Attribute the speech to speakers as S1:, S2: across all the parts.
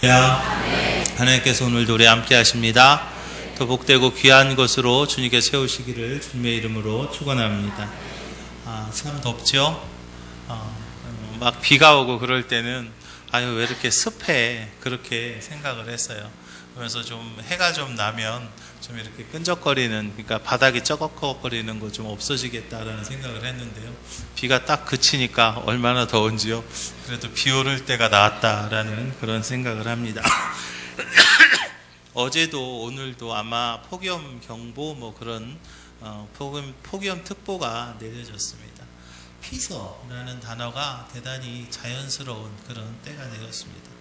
S1: 하나님께서 오늘도 우리 함께 하십니다. 더 복되고 귀한 것으로 주님께 세우시기를 주님의 이름으로 축원합니다. 참 덥죠? 막 비가 오고 그럴 때는 아유 왜 이렇게 습해 그렇게 생각을 했어요. 그래서 좀 해가 좀 나면 좀 이렇게 끈적거리는, 그러니까 바닥이 쩌걱거리는 거 좀 없어지겠다라는 생각을 했는데요. 비가 딱 그치니까 얼마나 더운지요. 그래도 비 오를 때가 나왔다라는 그런 생각을 합니다. 어제도 오늘도 아마 폭염 경보 뭐 그런 폭염 특보가 내려졌습니다. 피서라는 단어가 대단히 자연스러운 그런 때가 되었습니다.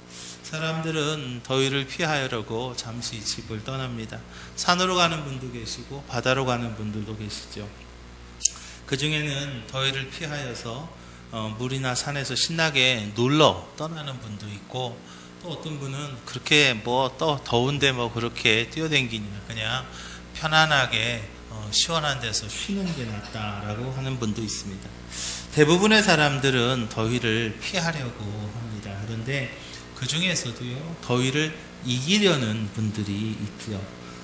S1: 사람들은 더위를 피하려고 잠시 집을 떠납니다. 산으로 가는 분도 계시고 바다로 가는 분들도 계시죠. 그 중에는 더위를 피하여서 물이나 산에서 신나게 놀러 떠나는 분도 있고, 또 어떤 분은 그렇게 뭐 또 더운데 뭐 그렇게 뛰어댕기냐, 그냥 편안하게 시원한 데서 쉬는 게 낫다라고 하는 분도 있습니다. 대부분의 사람들은 더위를 피하려고 합니다. 그런데 그 중에서도요, 더위를 이기려는 분들이 있고요.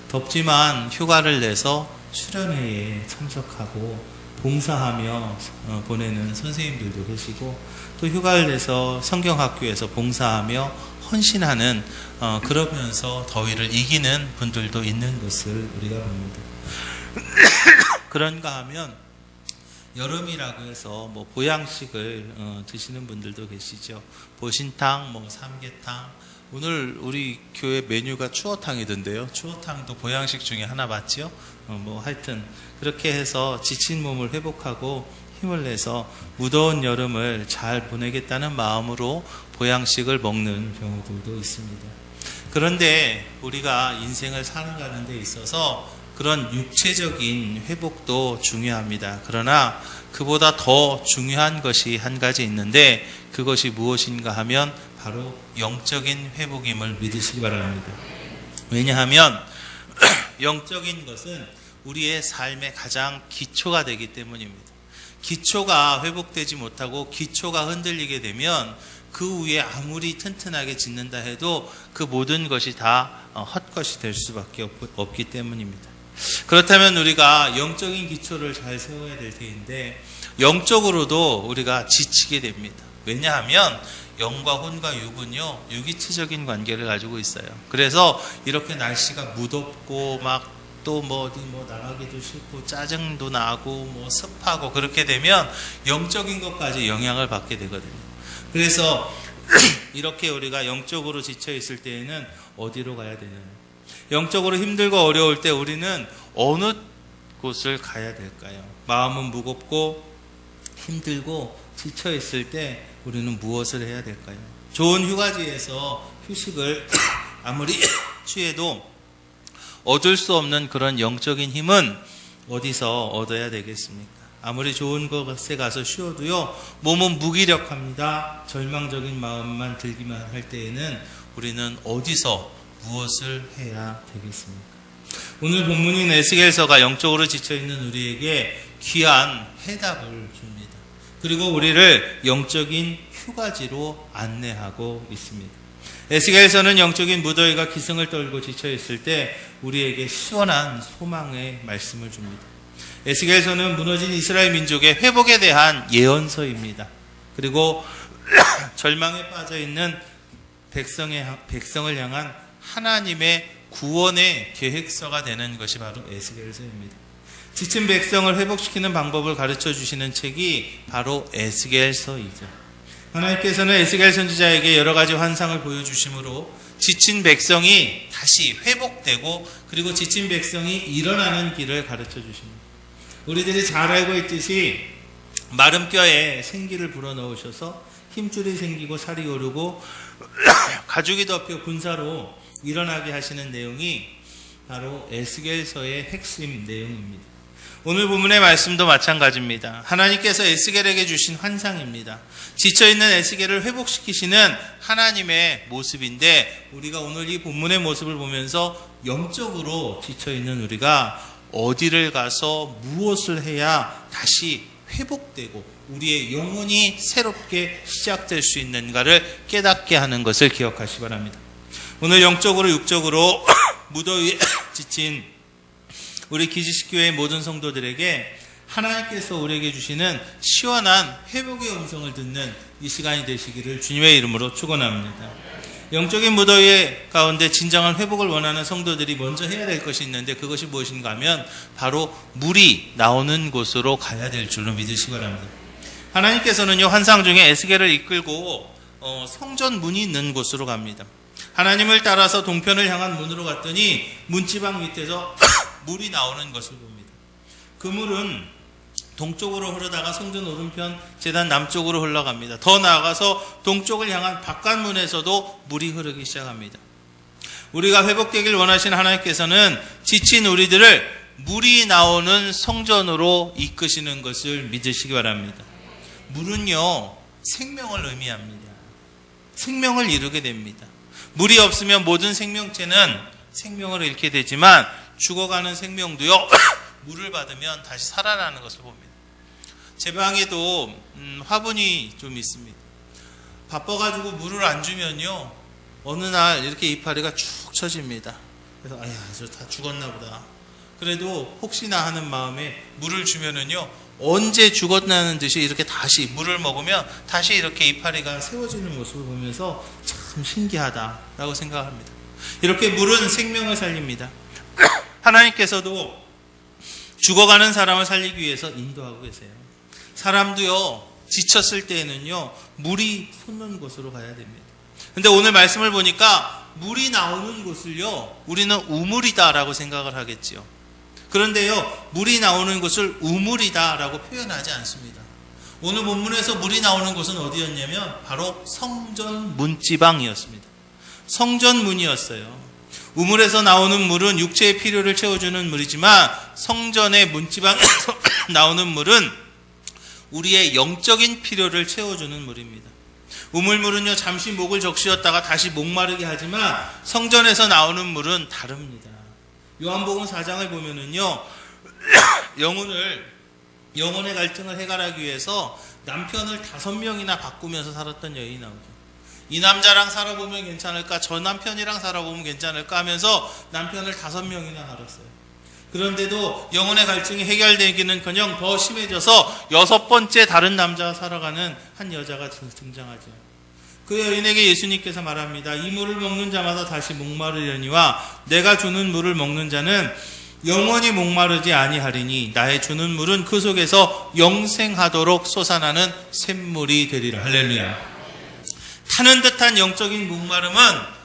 S1: 덥지만 휴가를 내서 수련회에 참석하고 봉사하며 보내는 선생님들도 계시고, 또 휴가를 내서 성경학교에서 봉사하며 헌신하는, 그러면서 더위를 이기는 분들도 있는 것을 우리가 봅니다. 그런가 하면 여름이라고 해서 뭐 보양식을 드시는 분들도 계시죠. 보신탕, 뭐 삼계탕. 오늘 우리 교회 메뉴가 추어탕이던데요. 추어탕도 보양식 중에 하나 맞죠? 뭐 하여튼 그렇게 해서 지친 몸을 회복하고 힘을 내서 무더운 여름을 잘 보내겠다는 마음으로 보양식을 먹는 경우들도 있습니다. 그런데 우리가 인생을 살아가는 데 있어서 그런 육체적인 회복도 중요합니다. 그러나 그보다 더 중요한 것이 한 가지 있는데, 그것이 무엇인가 하면 바로 영적인 회복임을 믿으시기 바랍니다. 왜냐하면 영적인 것은 우리의 삶의 가장 기초가 되기 때문입니다. 기초가 회복되지 못하고 기초가 흔들리게 되면 그 위에 아무리 튼튼하게 짓는다 해도 그 모든 것이 다 헛것이 될 수밖에 없기 때문입니다. 그렇다면 우리가 영적인 기초를 잘 세워야 될 텐데, 영적으로도 우리가 지치게 됩니다. 왜냐하면 영과 혼과 육은요, 유기체적인 관계를 가지고 있어요. 그래서 이렇게 날씨가 무덥고 막 또 뭐 어디 뭐 나가기도 싫고 짜증도 나고 뭐 습하고 그렇게 되면 영적인 것까지 영향을 받게 되거든요. 그래서 이렇게 우리가 영적으로 지쳐 있을 때에는 어디로 가야 되느냐? 영적으로 힘들고 어려울 때 우리는 어느 곳을 가야 될까요? 마음은 무겁고 힘들고 지쳐 있을 때 우리는 무엇을 해야 될까요? 좋은 휴가지에서 휴식을 아무리 취해도 얻을 수 없는 그런 영적인 힘은 어디서 얻어야 되겠습니까? 아무리 좋은 곳에 가서 쉬어도요, 몸은 무기력합니다. 절망적인 마음만 들기만 할 때에는 우리는 어디서 무엇을 해야 되겠습니까? 오늘 본문인 에스겔서가 영적으로 지쳐있는 우리에게 귀한 해답을 줍니다. 그리고 우리를 영적인 휴가지로 안내하고 있습니다. 에스겔서는 영적인 무더위가 기승을 떨고 지쳐있을 때 우리에게 시원한 소망의 말씀을 줍니다. 에스겔서는 무너진 이스라엘 민족의 회복에 대한 예언서입니다. 그리고 절망에 빠져있는 백성을 향한 하나님의 구원의 계획서가 되는 것이 바로 에스겔서입니다. 지친 백성을 회복시키는 방법을 가르쳐 주시는 책이 바로 에스겔서이죠. 하나님께서는 에스겔 선지자에게 여러 가지 환상을 보여주심으로 지친 백성이 다시 회복되고, 그리고 지친 백성이 일어나는 길을 가르쳐 주십니다. 우리들이 잘 알고 있듯이 마른 뼈에 생기를 불어넣으셔서 힘줄이 생기고 살이 오르고 가죽이 덮여 군사로 일어나게 하시는 내용이 바로 에스겔서의 핵심 내용입니다. 오늘 본문의 말씀도 마찬가지입니다. 하나님께서 에스겔에게 주신 환상입니다. 지쳐있는 에스겔을 회복시키시는 하나님의 모습인데, 우리가 오늘 이 본문의 모습을 보면서 영적으로 지쳐있는 우리가 어디를 가서 무엇을 해야 다시 회복되고 우리의 영혼이 새롭게 시작될 수 있는가를 깨닫게 하는 것을 기억하시기 바랍니다. 오늘 영적으로 육적으로 무더위에 지친 우리 기지식교회의 모든 성도들에게 하나님께서 우리에게 주시는 시원한 회복의 음성을 듣는 이 시간이 되시기를 주님의 이름으로 축원합니다. 영적인 무더위 가운데 진정한 회복을 원하는 성도들이 먼저 해야 될 것이 있는데 그것이 무엇인가 하면 바로 물이 나오는 곳으로 가야 될 줄로 믿으시기 바랍니다. 하나님께서는요, 환상 중에 에스겔을 이끌고 성전 문이 있는 곳으로 갑니다. 하나님을 따라서 동편을 향한 문으로 갔더니 문지방 밑에서 물이 나오는 것을 봅니다. 그 물은 동쪽으로 흐르다가 성전 오른편 제단 남쪽으로 흘러갑니다. 더 나아가서 동쪽을 향한 바깥문에서도 물이 흐르기 시작합니다. 우리가 회복되길 원하시는 하나님께서는 지친 우리들을 물이 나오는 성전으로 이끄시는 것을 믿으시기 바랍니다. 물은요, 생명을 의미합니다. 생명을 이루게 됩니다. 물이 없으면 모든 생명체는 생명을 잃게 되지만 죽어가는 생명도요, 물을 받으면 다시 살아나는 것을 봅니다. 제 방에도 화분이 좀 있습니다. 바빠가지고 물을 안 주면요, 어느 날 이렇게 이파리가 축 처집니다. 그래서 아야, 저 다 죽었나 보다. 그래도 혹시나 하는 마음에 물을 주면은요, 언제 죽었나는 듯이 이렇게 다시 물을 먹으면 다시 이렇게 이파리가 세워지는 모습을 보면서 참 신기하다라고 생각합니다. 이렇게 물은 생명을 살립니다. 하나님께서도 죽어가는 사람을 살리기 위해서 인도하고 계세요. 사람도요, 지쳤을 때에는요, 물이 솟는 곳으로 가야 됩니다. 근데 오늘 말씀을 보니까 물이 나오는 곳을요, 우리는 우물이다라고 생각을 하겠지요. 그런데요, 물이 나오는 곳을 우물이다라고 표현하지 않습니다. 오늘 본문에서 물이 나오는 곳은 어디였냐면 바로 성전 문지방이었습니다. 성전 문이었어요. 우물에서 나오는 물은 육체의 필요를 채워주는 물이지만 성전의 문지방에서 나오는 물은 우리의 영적인 필요를 채워주는 물입니다. 우물물은요, 잠시 목을 적시었다가 다시 목마르게 하지만 성전에서 나오는 물은 다릅니다. 요한복음 4장을 보면은요, 영혼의 갈등을 해결하기 위해서 남편을 5명이나 바꾸면서 살았던 여인이 나오죠. 이 남자랑 살아보면 괜찮을까? 저 남편이랑 살아보면 괜찮을까? 하면서 남편을 5명이나 갈았어요. 그런데도 영혼의 갈증이 해결되기는커녕 더 심해져서 6번째 다른 남자와 살아가는 한 여자가 등장하죠. 그 여인에게 예수님께서 말합니다. 이 물을 먹는 자마다 다시 목마르려니와 내가 주는 물을 먹는 자는 영원히 목마르지 아니하리니 나의 주는 물은 그 속에서 영생하도록 솟아나는 샘물이 되리라. 할렐루야. 타는 듯한 영적인 목마름은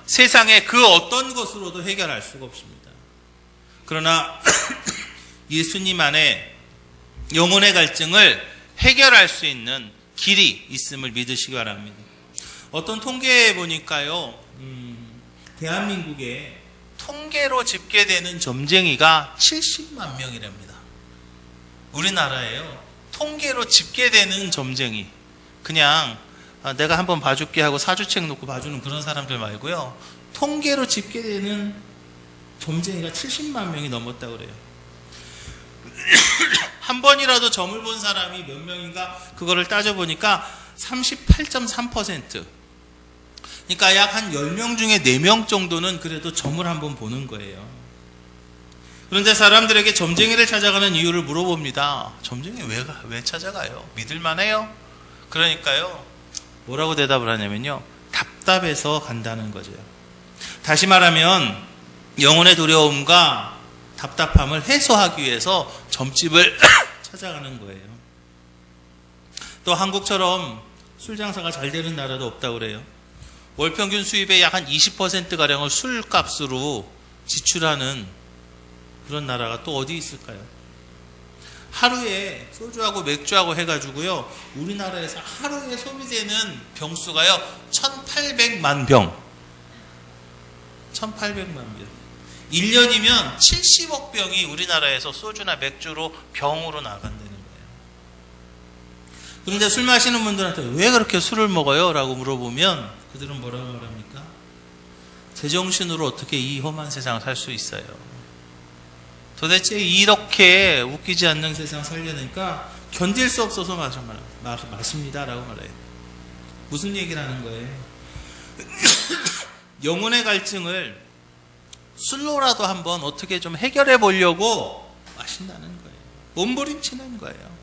S1: 세상의 그 어떤 것으로도 해결할 수가 없습니다. 그러나 예수님 안에 영혼의 갈증을 해결할 수 있는 길이 있음을 믿으시기 바랍니다. 어떤 통계에 보니까요, 대한민국에 통계로 집계되는 점쟁이가 70만 명이랍니다. 우리나라에요, 통계로 집계되는 점쟁이, 그냥 내가 한번 봐줄게 하고 사주책 놓고 봐주는 그런 사람들 말고요, 통계로 집계되는 점쟁이가 70만 명이 넘었다고 그래요. 한 번이라도 점을 본 사람이 몇 명인가 그거를 따져보니까 38.3%. 그러니까 약 한 10명 중에 4명 정도는 그래도 점을 한번 보는 거예요. 그런데 사람들에게 점쟁이를 찾아가는 이유를 물어봅니다. 점쟁이 왜 찾아가요? 믿을만해요? 그러니까요, 뭐라고 대답을 하냐면요, 답답해서 간다는 거죠. 다시 말하면 영혼의 두려움과 답답함을 해소하기 위해서 점집을 찾아가는 거예요. 또 한국처럼 술 장사가 잘 되는 나라도 없다고 그래요. 월 평균 수입의 약 한 20%가량을 술값으로 지출하는 그런 나라가 또 어디 있을까요? 하루에 소주하고 맥주하고 해가지고요, 우리나라에서 하루에 소비되는 병수가요 1800만 병. 1800만 병. 1년이면 70억 병이 우리나라에서 소주나 맥주로 병으로 나간다는 거예요. 그런데 술 마시는 분들한테 왜 그렇게 술을 먹어요? 라고 물어보면 그들은 뭐라고 말합니까? 제정신으로 어떻게 이 험한 세상을 살 수 있어요? 도대체 이렇게 웃기지 않는 세상 살려니까 견딜 수 없어서 마십니다 라고 말해요. 무슨 얘기를 하는 거예요? 영혼의 갈증을 술로라도 한번 어떻게 좀 해결해 보려고 마신다는 거예요. 몸부림치는 거예요.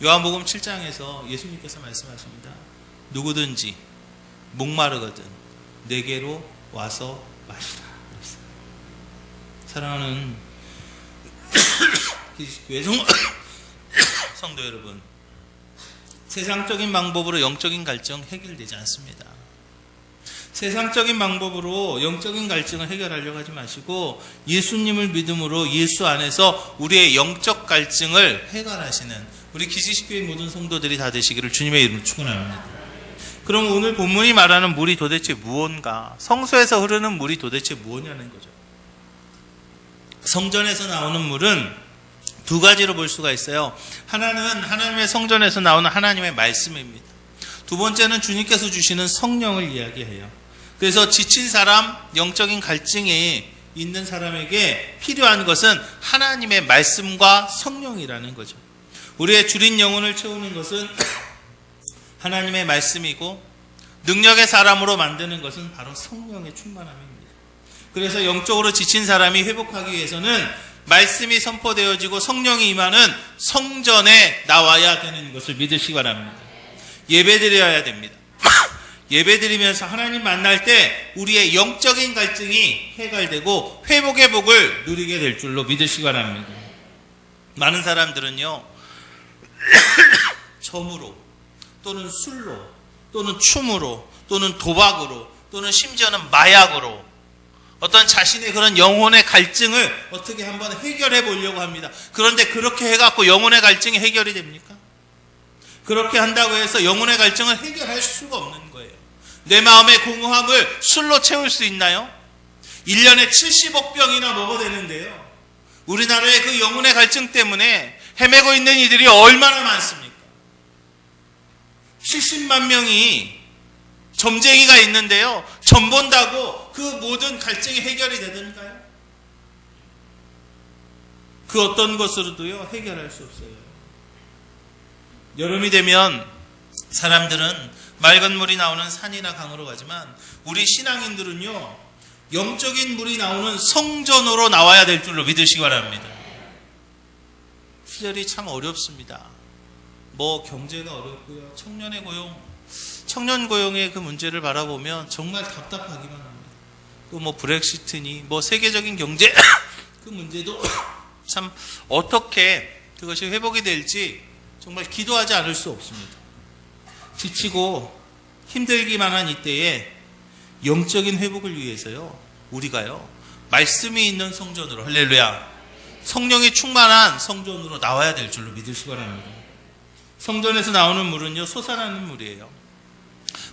S1: 요한복음 7장에서 예수님께서 말씀하십니다. 누구든지 목마르거든 내게로 와서 마시라. 사랑하는 교회 성도 여러분, 세상적인 방법으로 영적인 갈증 해결되지 않습니다. 세상적인 방법으로 영적인 갈증을 해결하려고 하지 마시고 예수님을 믿음으로 예수 안에서 우리의 영적 갈증을 해결하시는 우리 기지식교회 모든 성도들이 다 되시기를 주님의 이름으로 축원합니다. 그럼 오늘 본문이 말하는 물이 도대체 무언가? 성소에서 흐르는 물이 도대체 무엇냐는 거죠. 성전에서 나오는 물은 두 가지로 볼 수가 있어요. 하나는 하나님의 성전에서 나오는 하나님의 말씀입니다. 두 번째는 주님께서 주시는 성령을 이야기해요. 그래서 지친 사람, 영적인 갈증이 있는 사람에게 필요한 것은 하나님의 말씀과 성령이라는 거죠. 우리의 줄인 영혼을 채우는 것은 하나님의 말씀이고 능력의 사람으로 만드는 것은 바로 성령의 충만함입니다. 그래서 영적으로 지친 사람이 회복하기 위해서는 말씀이 선포되어지고 성령이 임하는 성전에 나와야 되는 것을 믿으시기 바랍니다. 예배드려야 됩니다. 예배드리면서 하나님 만날 때 우리의 영적인 갈증이 해결되고 회복의 복을 누리게 될 줄로 믿으시기 바랍니다. 많은 사람들은요, 점으로 또는 술로 또는 춤으로 또는 도박으로 또는 심지어는 마약으로 어떤 자신의 그런 영혼의 갈증을 어떻게 한번 해결해 보려고 합니다. 그런데 그렇게 해갖고 영혼의 갈증이 해결이 됩니까? 그렇게 한다고 해서 영혼의 갈증을 해결할 수가 없는 거예요. 내 마음의 공허함을 술로 채울 수 있나요? 1년에 70억 병이나 먹어야 되는데요. 우리나라의 그 영혼의 갈증 때문에 헤매고 있는 이들이 얼마나 많습니까? 70만 명이 점쟁이가 있는데요. 점 본다고 그 모든 갈증이 해결이 되던가요? 그 어떤 것으로도요 해결할 수 없어요. 여름이 되면 사람들은 맑은 물이 나오는 산이나 강으로 가지만 우리 신앙인들은요 영적인 물이 나오는 성전으로 나와야 될 줄로 믿으시기 바랍니다. 시절이 참 어렵습니다. 뭐 경제가 어렵고요. 청년의 고용, 청년 고용의 그 문제를 바라보면 정말 답답하기만 합니다. 또 뭐 브렉시트니 뭐 세계적인 경제 그 문제도 참 어떻게 그것이 회복이 될지 정말 기도하지 않을 수 없습니다. 지치고 힘들기만 한 이때에 영적인 회복을 위해서요 우리가요 말씀이 있는 성전으로 할렐루야 성령이 충만한 성전으로 나와야 될 줄로 믿으시기 바랍니다. 성전에서 나오는 물은요 솟아나는 물이에요.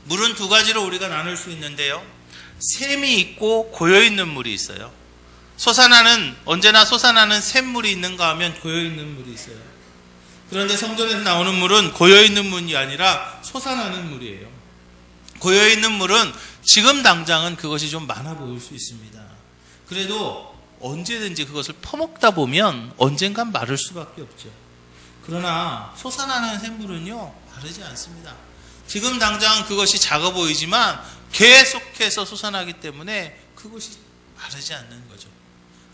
S1: 물은 두 가지로 우리가 나눌 수 있는데요 샘이 있고 고여있는 물이 있어요. 언제나 솟아나는 샘물이 있는가 하면 고여있는 물이 있어요. 그런데 성전에서 나오는 물은 고여있는 물이 아니라 솟아나는 물이에요. 고여있는 물은 지금 당장은 그것이 좀 많아 보일 수 있습니다. 그래도 언제든지 그것을 퍼먹다 보면 언젠간 마를 수밖에 없죠. 그러나 솟아나는 샘물은요 마르지 않습니다. 지금 당장 그것이 작아 보이지만 계속해서 솟아나기 때문에 그것이 마르지 않는 거죠.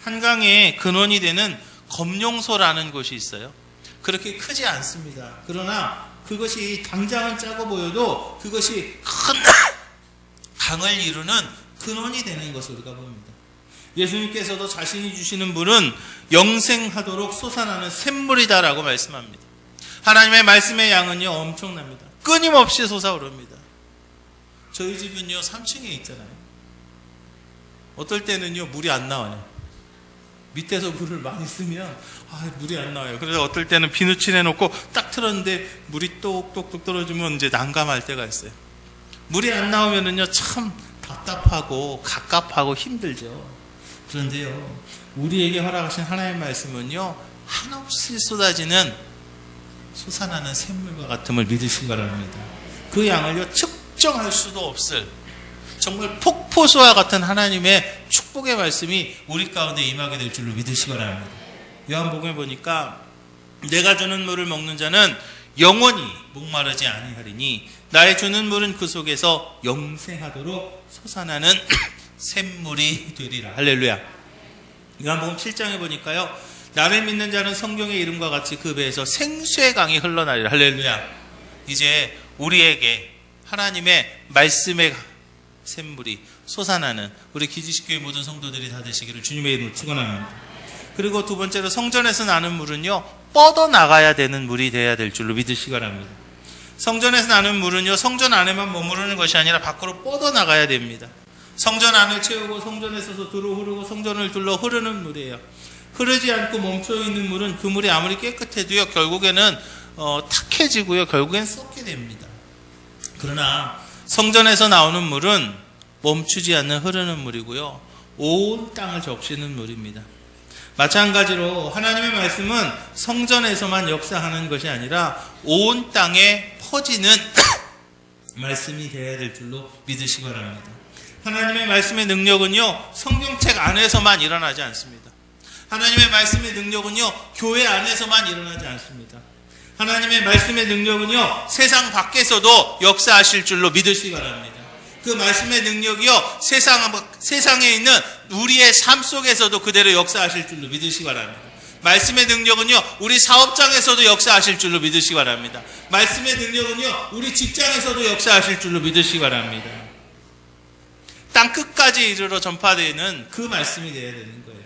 S1: 한강의 근원이 되는 검룡소라는 곳이 있어요. 그렇게 크지 않습니다. 그러나 그것이 당장은 작아 보여도 그것이 큰 강을 이루는 근원이 되는 것을 우리가 봅니다. 예수님께서도 자신이 주시는 물은 영생하도록 솟아나는 샘물이다라고 말씀합니다. 하나님의 말씀의 양은요 엄청납니다. 끊임없이 솟아오릅니다. 저희 집은요 3층에 있잖아요. 어떨 때는요 물이 안 나와요. 밑에서 물을 많이 쓰면 물이 안 나와요. 그래서 어떨 때는 비누칠 해놓고 딱 틀었는데 물이 똑똑똑 떨어지면 이제 난감할 때가 있어요. 물이 안 나오면은요 참 답답하고 갑갑하고 힘들죠. 그런데요 우리에게 허락하신 하나님의 말씀은요 한없이 쏟아지는 솟아나는 샘물과 같음을 믿으시기 바랍니다. 그 양을요 측정할 수도 없을 정말 폭포수와 같은 하나님의 축복의 말씀이 우리 가운데 임하게 될 줄로 믿으시기 바랍니다. 요한복음에 보니까 내가 주는 물을 먹는 자는 영원히 목마르지 아니하리니 나의 주는 물은 그 속에서 영생하도록 솟아나는 샘물이 되리라. 할렐루야. 요한복음 7장에 보니까요, 나를 믿는 자는 성경의 이름과 같이 그 배에서 생수의 강이 흘러나리라. 할렐루야. 이제 우리에게 하나님의 말씀의 샘물이 솟아나는 우리 기지식교회 모든 성도들이 다 되시기를 주님의 이름으로 축원합니다. 그리고 두 번째로, 성전에서 나는 물은요, 뻗어나가야 되는 물이 돼야 될 줄로 믿으시기 바랍니다. 성전에서 나는 물은요, 성전 안에만 머무르는 것이 아니라 밖으로 뻗어나가야 됩니다. 성전 안을 채우고 성전에서 두루 흐르고 성전을 둘러 흐르는 물이에요. 흐르지 않고 멈춰있는 물은 그 물이 아무리 깨끗해도요, 결국에는 탁해지고요, 결국엔 썩게 됩니다. 그러나 성전에서 나오는 물은 멈추지 않는 흐르는 물이고요, 온 땅을 적시는 물입니다. 마찬가지로 하나님의 말씀은 성전에서만 역사하는 것이 아니라 온 땅에 퍼지는 말씀이 되어야 될 줄로 믿으시기 바랍니다. 하나님의 말씀의 능력은요, 성경책 안에서만 일어나지 않습니다. 하나님의 말씀의 능력은요, 교회 안에서만 일어나지 않습니다. 하나님의 말씀의 능력은요, 세상 밖에서도 역사하실 줄로 믿으시기 바랍니다. 그 말씀의 능력이요, 세상에 있는 우리의 삶 속에서도 그대로 역사하실 줄로 믿으시기 바랍니다. 말씀의 능력은요, 우리 사업장에서도 역사하실 줄로 믿으시기 바랍니다. 말씀의 능력은요, 우리 직장에서도 역사하실 줄로 믿으시기 바랍니다. 땅 끝까지 이르러 전파되는 그 말씀이 되어야 되는 거예요.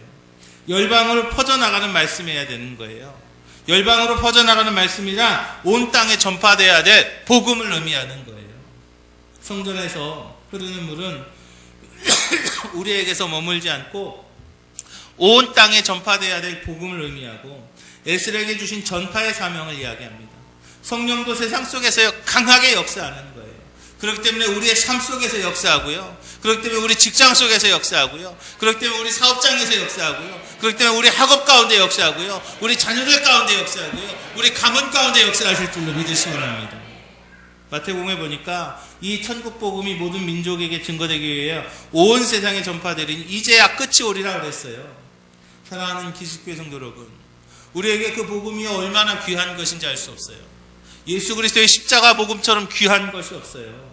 S1: 열방으로 퍼져나가는 말씀이어야 되는 거예요. 열방으로 퍼져나가는 말씀이란 온 땅에 전파되어야 될 복음을 의미하는 거예요. 성전에서 흐르는 물은 우리에게서 머물지 않고 온 땅에 전파되어야 될 복음을 의미하고 에스겔에게 주신 전파의 사명을 이야기합니다. 성령도 세상 속에서 강하게 역사하는 거예요. 그렇기 때문에 우리의 삶 속에서 역사하고요, 그렇기 때문에 우리 직장 속에서 역사하고요, 그렇기 때문에 우리 사업장에서 역사하고요, 그렇기 때문에 우리 학업 가운데 역사하고요, 우리 자녀들 가운데 역사하고요, 우리 가문 가운데 역사하실 줄로 믿으시기 바랍니다. 마태복음에 보니까 이 천국 복음이 모든 민족에게 증거되기 위해 온 세상에 전파되리니 이제야 끝이 오리라 그랬어요. 사랑하는 기식교회 성도 여러분, 우리에게 그 복음이 얼마나 귀한 것인지 알 수 없어요. 예수 그리스도의 십자가 복음처럼 귀한 것이 없어요.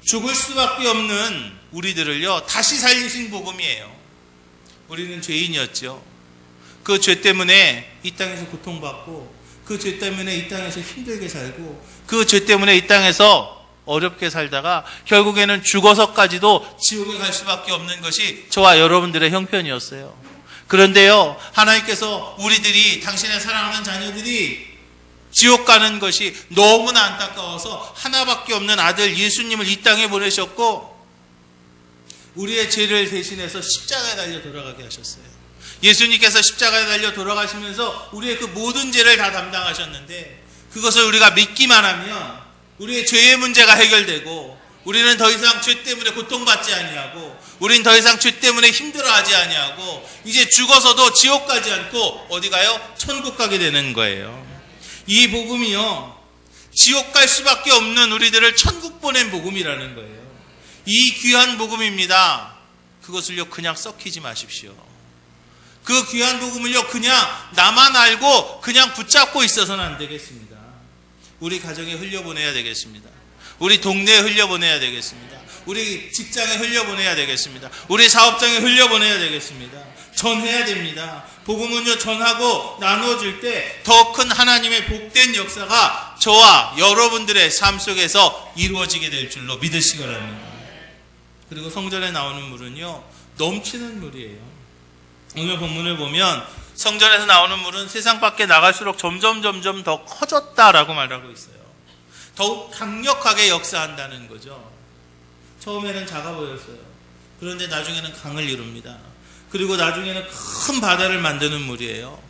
S1: 죽을 수밖에 없는 우리들을요, 다시 살리신 복음이에요. 우리는 죄인이었죠. 그 죄 때문에 이 땅에서 고통받고, 그 죄 때문에 이 땅에서 힘들게 살고, 그 죄 때문에 이 땅에서 어렵게 살다가 결국에는 죽어서까지도 지옥에 갈 수밖에 없는 것이 저와 여러분들의 형편이었어요. 그런데요, 하나님께서 우리들이, 당신의 사랑하는 자녀들이 지옥 가는 것이 너무나 안타까워서 하나밖에 없는 아들 예수님을 이 땅에 보내셨고, 우리의 죄를 대신해서 십자가에 달려 돌아가게 하셨어요. 예수님께서 십자가에 달려 돌아가시면서 우리의 그 모든 죄를 다 담당하셨는데, 그것을 우리가 믿기만 하면 우리의 죄의 문제가 해결되고, 우리는 더 이상 죄 때문에 고통받지 아니하고, 우리는 더 이상 죄 때문에 힘들어하지 아니하고, 이제 죽어서도 지옥 가지 않고 어디 가요? 천국 가게 되는 거예요. 이 복음이요, 지옥 갈 수밖에 없는 우리들을 천국 보낸 복음이라는 거예요. 이 귀한 복음입니다. 그것을요, 그냥 썩히지 마십시오. 그 귀한 복음을요, 그냥 나만 알고 그냥 붙잡고 있어서는 안 되겠습니다. 우리 가정에 흘려보내야 되겠습니다. 우리 동네에 흘려보내야 되겠습니다. 우리 직장에 흘려보내야 되겠습니다. 우리 사업장에 흘려보내야 되겠습니다. 전해야 됩니다. 복음은요, 전하고 나누어질 때 더 큰 하나님의 복된 역사가 저와 여러분들의 삶 속에서 이루어지게 될 줄로 믿으시기 바랍니다. 그리고 성전에 나오는 물은요, 넘치는 물이에요. 오늘 본문을 보면 성전에서 나오는 물은 세상 밖에 나갈수록 점점 더 커졌다라고 말하고 있어요. 더욱 강력하게 역사한다는 거죠. 처음에는 작아 보였어요. 그런데 나중에는 강을 이룹니다. 그리고 나중에는 큰 바다를 만드는 물이에요.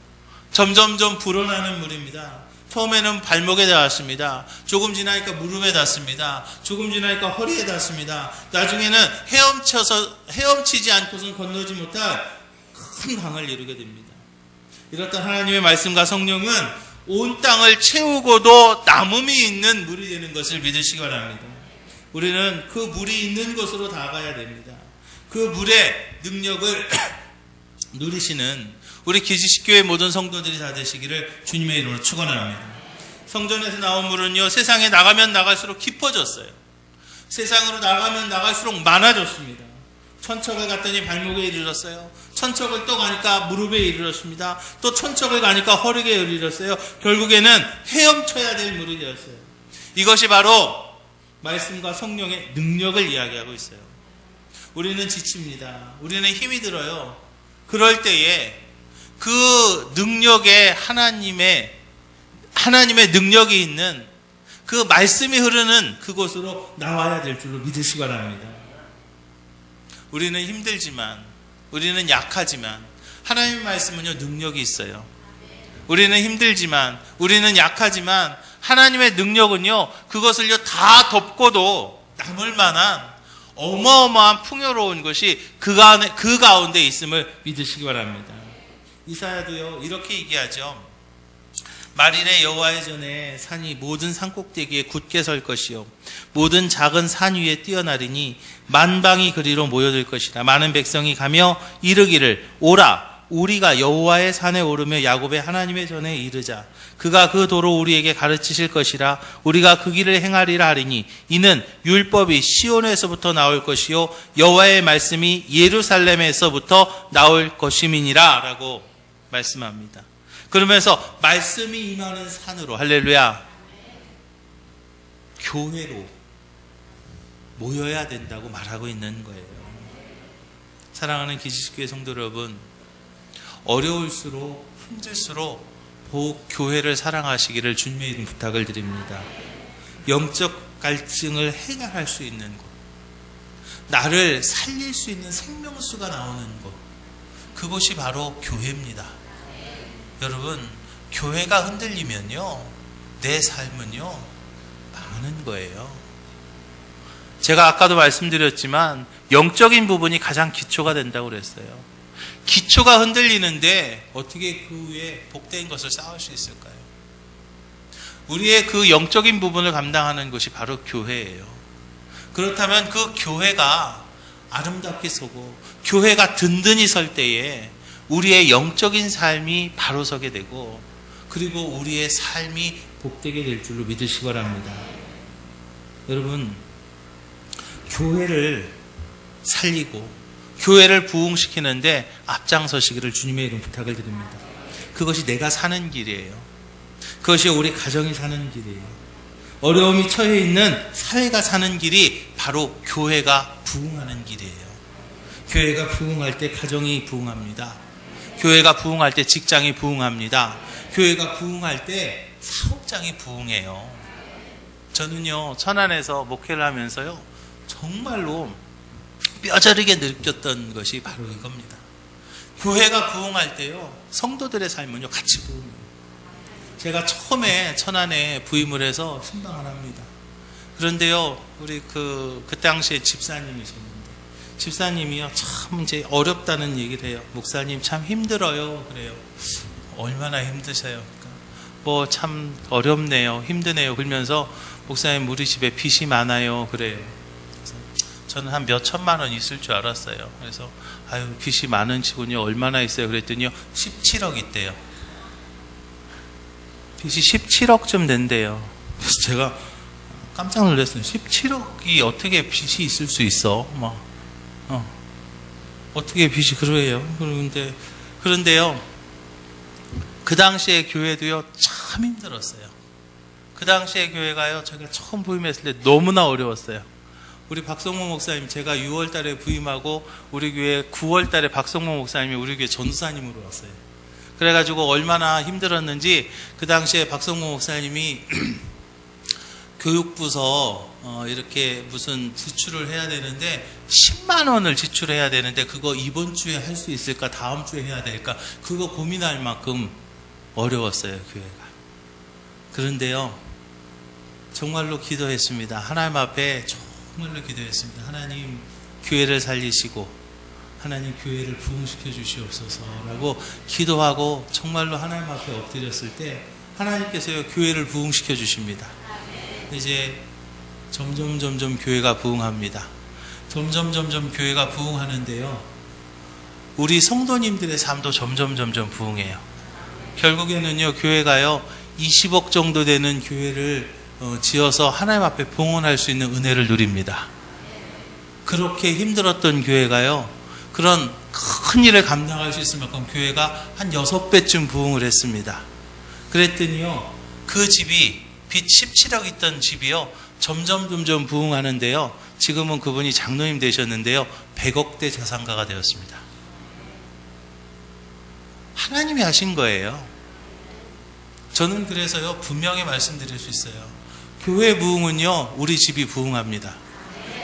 S1: 점점 불어나는 물입니다. 처음에는 발목에 닿았습니다. 조금 지나니까 무릎에 닿습니다. 조금 지나니까 허리에 닿습니다. 나중에는 헤엄치지 않고선 건너지 못할 큰 강을 이루게 됩니다. 이렇던 하나님의 말씀과 성령은 온 땅을 채우고도 남음이 있는 물이 되는 것을 믿으시기 바랍니다. 우리는 그 물이 있는 곳으로 나아가야 됩니다. 그 물의 능력을 누리시는 우리 기지식교회 모든 성도들이 다 되시기를 주님의 이름으로 축원합니다. 성전에서 나온 물은요, 세상에 나가면 나갈수록 깊어졌어요. 세상으로 나가면 나갈수록 많아졌습니다. 천척을 갔더니 발목에 이르렀어요. 천척을 또 가니까 무릎에 이르렀습니다. 또 천척을 가니까 허리에 이르렀어요. 결국에는 헤엄쳐야 될 무릎이었어요. 이것이 바로 말씀과 성령의 능력을 이야기하고 있어요. 우리는 지칩니다. 우리는 힘이 들어요. 그럴 때에 그 능력에 하나님의 능력이 있는 그 말씀이 흐르는 그곳으로 나와야 될 줄로 믿으시기 바랍니다. 우리는 힘들지만, 우리는 약하지만 하나님의 말씀은요, 능력이 있어요. 우리는 힘들지만, 우리는 약하지만 하나님의 능력은요, 그것을요 다 덮고도 남을 만한 어마어마한 풍요로운 것이 그 가운데 있음을 믿으시기 바랍니다. 이사야도요 이렇게 얘기하죠. 말일에 여호와의 전에 산이 모든 산꼭대기에 굳게 설 것이요 모든 작은 산 위에 뛰어나리니 만방이 그리로 모여들 것이라. 많은 백성이 가며 이르기를 오라 우리가 여호와의 산에 오르며 야곱의 하나님의 전에 이르자. 그가 그 도로 우리에게 가르치실 것이라. 우리가 그 길을 행하리라 하리니 이는 율법이 시온에서부터 나올 것이요 여호와의 말씀이 예루살렘에서부터 나올 것임이니라 라고 말씀합니다. 그러면서 말씀이 임하는 산으로, 할렐루야, 교회로 모여야 된다고 말하고 있는 거예요. 사랑하는 기지식교회 성도 여러분, 어려울수록 힘들수록 더욱 교회를 사랑하시기를 주님의 이름 부탁을 드립니다. 영적 갈증을 해결할 수 있는 곳, 나를 살릴 수 있는 생명수가 나오는 곳, 그곳이 바로 교회입니다. 여러분, 교회가 흔들리면요 내 삶은요 망하는 거예요. 제가 아까도 말씀드렸지만 영적인 부분이 가장 기초가 된다고 그랬어요. 기초가 흔들리는데 어떻게 그 위에 복된 것을 쌓을 수 있을까요? 우리의 그 영적인 부분을 감당하는 것이 바로 교회예요. 그렇다면 그 교회가 아름답게 서고 교회가 든든히 설 때에 우리의 영적인 삶이 바로 서게 되고, 그리고 우리의 삶이 복되게 될 줄로 믿으시기 바랍니다. 여러분, 교회를 살리고 교회를 부흥시키는데 앞장서시기를 주님의 이름 부탁을 드립니다. 그것이 내가 사는 길이에요. 그것이 우리 가정이 사는 길이에요. 어려움이 처해 있는 사회가 사는 길이 바로 교회가 부흥하는 길이에요. 교회가 부흥할 때 가정이 부흥합니다. 교회가 부흥할 때 직장이 부흥합니다. 교회가 부흥할 때 사업장이 부흥해요. 저는요, 천안에서 목회를 하면서요, 정말로 뼈저리게 느꼈던 것이 바로 이겁니다. 교회가 부흥할 때요, 성도들의 삶은요, 같이 부흥해요. 제가 처음에 천안에 부임을 해서 신방을 합니다. 그런데요, 우리 그 당시에 집사님이셨는데, 집사님이요, 참 이제 어렵다는 얘기를 해요. 목사님 참 힘들어요. 그래요. 얼마나 힘드세요? 그러니까 뭐 참 어렵네요. 힘드네요. 그러면서 목사님 우리 집에 빚이 많아요. 그래요. 그래서 저는 한 몇 천만 원 있을 줄 알았어요. 그래서 아유, 빚이 많은 치군요. 얼마나 있어요? 그랬더니요, 17억 있대요. 빚이 17억쯤 된대요. 그래서 제가 깜짝 놀랐어요. 17억이 어떻게 빚이 있을 수 있어? 어떻게 빚이 그러해요? 그런데요, 그 당시에 교회도요, 참 힘들었어요. 그 당시에 교회가요, 제가 처음 부임했을 때 너무나 어려웠어요. 우리 박성모 목사님, 제가 6월 달에 부임하고 우리 교회 9월 달에 박성모 목사님이 우리 교회 전도사님으로 왔어요. 그래가지고 얼마나 힘들었는지 그 당시에 박성모 목사님이 교육부서 이렇게 무슨 지출을 해야 되는데 10만 원을 지출해야 되는데 그거 이번 주에 할 수 있을까, 다음 주에 해야 될까, 그거 고민할 만큼 어려웠어요, 교회가. 그런데요, 정말로 기도했습니다. 하나님 앞에 정말로 기도했습니다. 하나님, 교회를 살리시고 하나님 교회를 부흥시켜 주시옵소서라고 기도하고 정말로 하나님 앞에 엎드렸을 때 하나님께서요, 교회를 부흥시켜 주십니다. 이제 점점 교회가 부흥합니다. 점점 교회가 부흥하는데요, 우리 성도님들의 삶도 점점 부흥해요. 결국에는요, 교회가요, 20억 정도 되는 교회를 지어서 하나님 앞에 봉헌할 수 있는 은혜를 누립니다. 그렇게 힘들었던 교회가요, 그런 큰 일을 감당할 수 있을 만큼 교회가 한 6배쯤 부흥을 했습니다. 그랬더니요, 그 집이 빚 17억 있던 집이요, 점점 부흥하는데요, 지금은 그분이 장로님 되셨는데요, 100억대 자산가가 되었습니다. 하나님이 하신 거예요. 저는 그래서요, 분명히 말씀드릴 수 있어요. 교회 부흥은요, 우리 집이 부흥합니다.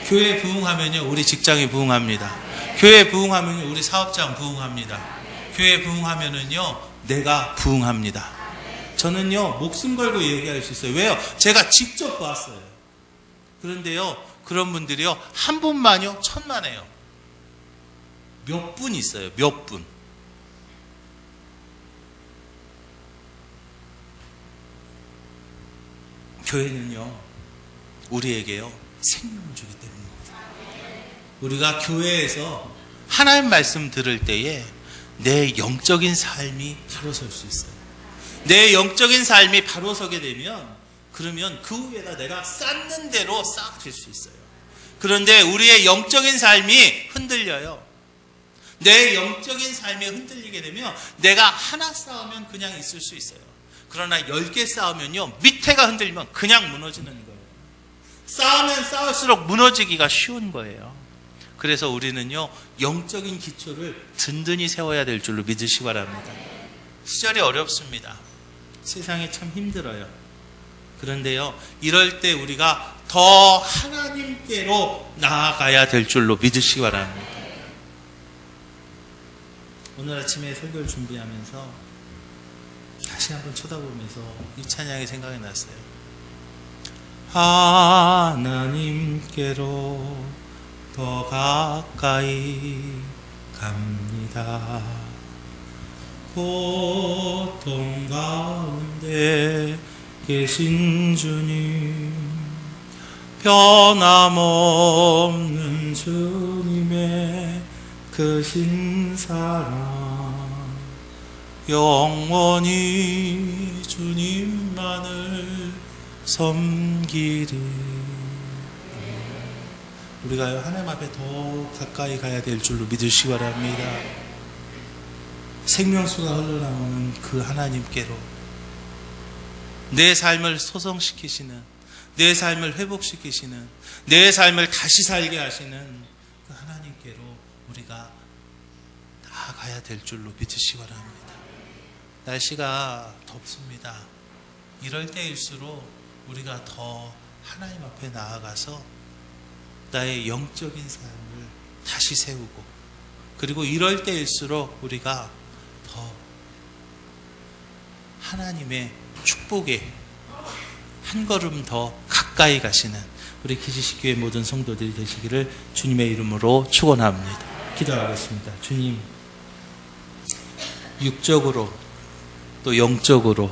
S1: 교회 부흥하면요, 우리 직장이 부흥합니다. 교회 부흥하면요, 우리 사업장 부흥합니다. 교회 부흥하면은요, 내가 부흥합니다. 저는요, 목숨 걸고 얘기할 수 있어요. 왜요? 제가 직접 봤어요. 그런데요, 그런 분들이요, 한 분만요, 천만에요. 몇 분 있어요. 몇 분. 교회는요, 우리에게요, 생명을 주기 때문입니다. 우리가 교회에서 하나님 말씀 들을 때에 내 영적인 삶이 바로 설 수 있어요. 내 영적인 삶이 바로 서게 되면, 그러면 그 위에다 내가 쌓는 대로 쌓아질 수 있어요. 그런데 우리의 영적인 삶이 흔들려요. 내 영적인 삶이 흔들리게 되면 내가 하나 쌓으면 그냥 있을 수 있어요. 그러나 10개 쌓으면요, 밑에가 흔들리면 그냥 무너지는 거예요. 쌓으면 쌓을수록 무너지기가 쉬운 거예요. 그래서 우리는요, 영적인 기초를 든든히 세워야 될 줄로 믿으시기 바랍니다. 시절이 어렵습니다. 세상이 참 힘들어요. 그런데요, 이럴 때 우리가 더 하나님께로 나아가야 될 줄로 믿으시기 바랍니다. 오늘 아침에 설교를 준비하면서 다시 한번 쳐다보면서 이 찬양이 생각이 났어요. 하나님께로 더 가까이 갑니다. 고통 가운데 계신 주님, 변함없는 주님의 크신 사랑, 영원히 주님만을 섬기리. 우리가 하나님 앞에 더 가까이 가야 될 줄로 믿으시기 바랍니다. 생명수가 흘러나오는 그 하나님께로, 내 삶을 소성시키시는, 내 삶을 회복시키시는, 내 삶을 다시 살게 하시는 그 하나님께로 우리가 나아가야 될 줄로 믿으시기 바랍니다. 날씨가 덥습니다. 이럴 때일수록 우리가 더 하나님 앞에 나아가서 나의 영적인 삶을 다시 세우고, 그리고 이럴 때일수록 우리가 더 하나님의 축복에 한 걸음 더 가까이 가시는 우리 기지식교회 모든 성도들이 되시기를 주님의 이름으로 축원합니다. 기도하겠습니다. 주님, 육적으로 또 영적으로